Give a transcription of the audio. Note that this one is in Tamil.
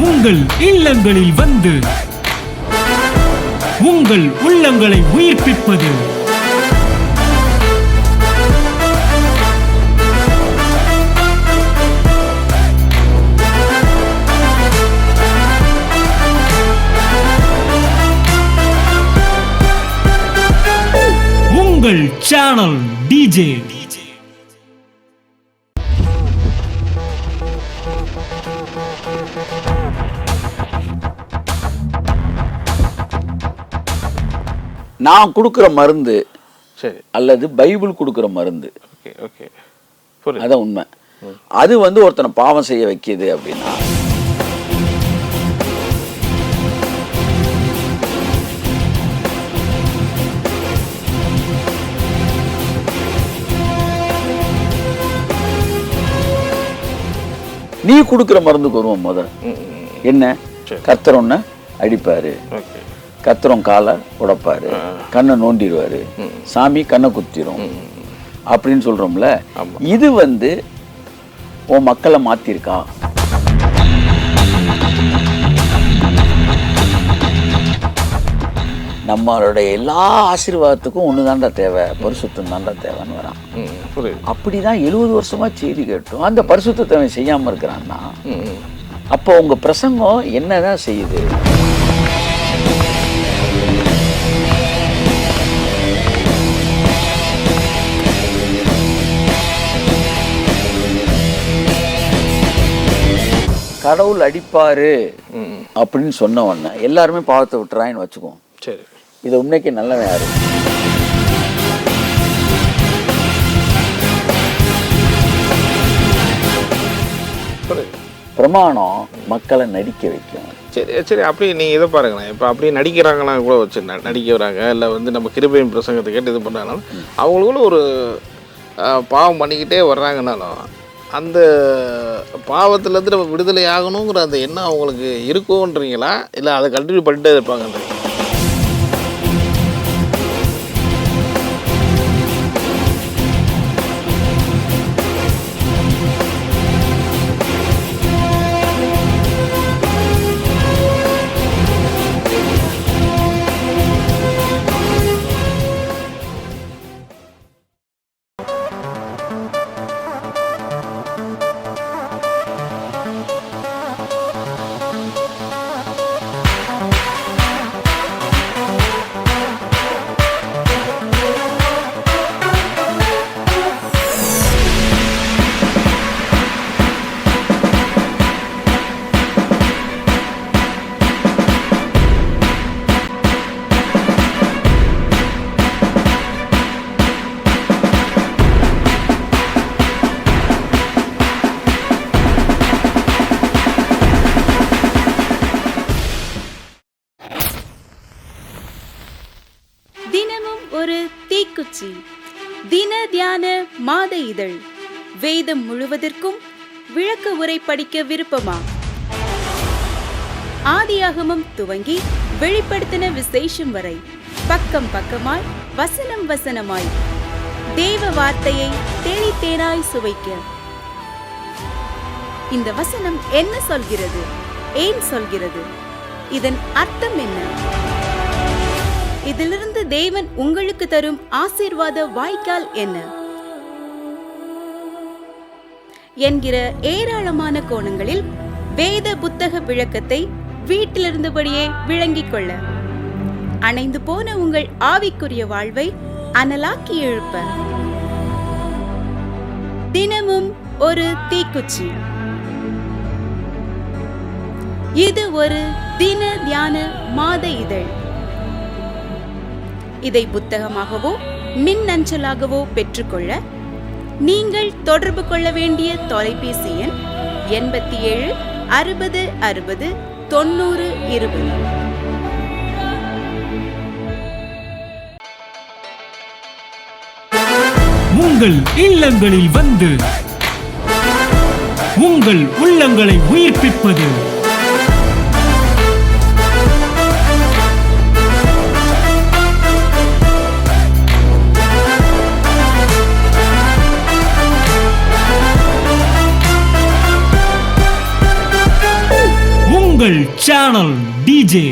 உங்கள் இல்லங்களில் வந்து உங்கள் உள்ளங்களை உயிர்ப்பிப்பது உங்கள் சேனல் டிஜே. நான் கொடுக்குற மருந்து சரி அல்லது பைபிள் கொடுக்குற மருந்து, ஓகே ஓகே புரியுது, அதான் உண்மை. அது வந்து ஒருத்தனை பாவம் செய்ய வைக்கிது அப்படின்னா நீ கொடுக்குற மருந்துக்கு வருவோம். முதல்ல என்ன, கர்த்தர் ஒன்ன அடிப்பாரு, கத்திரம் காலை உடைப்பாரு, கண்ணை நோண்டிடுவாரு, சாமி கண்ணை குத்திரும் அப்படின்னு சொல்றோம்ல. இது வந்து உன் மக்களை மாத்திருக்கா? நம்மளுடைய எல்லா ஆசீர்வாதத்துக்கும் ஒண்ணுதான்டா தேவை, பரிசுத்தம் தான்டா தேவைன்னு வரான். அப்படிதான் 70 வருஷமா செய்தி கேட்டோம். அந்த பரிசுத்தத்தை அவன் செய்யாம இருக்கிறான்னா அப்போ உங்க பிரசங்கம் என்னதான் செய்யுது? கடவுள் அடிப்பாரு அப்படின்னு சொன்ன உடனே எல்லாருமே பாவத்தை விட்டுறான்னு வச்சுக்குவோம். சரி, இதை உண்மைக்கு நல்லவன் யாரு? பிரமாணம் மக்களை நடிக்க வைக்கும். சரி சரி, அப்படி நீங்கள் இதை பாருங்களேன். இப்போ அப்படி நடிக்கிறாங்கன்னா கூட வச்சு நடிக்கிறாங்க, இல்லை வந்து நம்ம கிருபையின் பிரசங்கத்தை கேட்டு இது பண்ணுறாங்கனாலும் அவங்களுக்குள்ள ஒரு பாவம் பண்ணிக்கிட்டே வர்றாங்கனாலும் அந்த பாவத்துலேருந்து நம்ம விடுதலை ஆகணுங்கிற அந்த எண்ணம் அவங்களுக்கு இருக்கும்ன்றீங்களா, இல்லை அதை கண்டினியூ பண்ணிட்டே இருப்பாங்கன்றீங்க? தின தியான மாத இதழ். வேதம் முழுவதற்கும் விளக்க உரை படிக்க விருப்பமா? ஆதியாகமம் துவங்கி வெளிப்படுத்தின விசேஷம் வரை பக்கம் பக்கமாய் வசனம் வசனமாய் தேவ வார்த்தையை தேனித்தேனாய் சுவைக்க. இந்த வசனம் என்ன சொல்கிறது, ஏன் சொல்கிறது, இதன் அர்த்தம் என்ன, இதிலிருந்து தேவன் உங்களுக்கு தரும் ஆசீர்வாத வாய்க்கால் என்ன என்கிற ஏராளமான கோணங்களில் வேத புத்தக விளக்கத்தை வீட்டிலிருந்தபடியே விளங்கிக் கொள்ள, அணைந்து போன உங்கள் ஆவிக்குரிய வாழ்வை அனலாக்கி எழுப்ப தினமும் ஒரு தீக்குச்சி. இது ஒரு தின தியான மாத இதழ். இதை புத்தகமாகவோ மின்னஞ்சலாகவோ பெற்றுக்கொள்ள நீங்கள் தொடர்பு கொள்ள வேண்டிய தொலைபேசி எண் 87 60 60 90 20. உங்கள் இல்லங்களில் வந்து உங்கள் உள்ளங்களை உயிர்ப்பிப்பது உங்கள் சேனல் டிஜே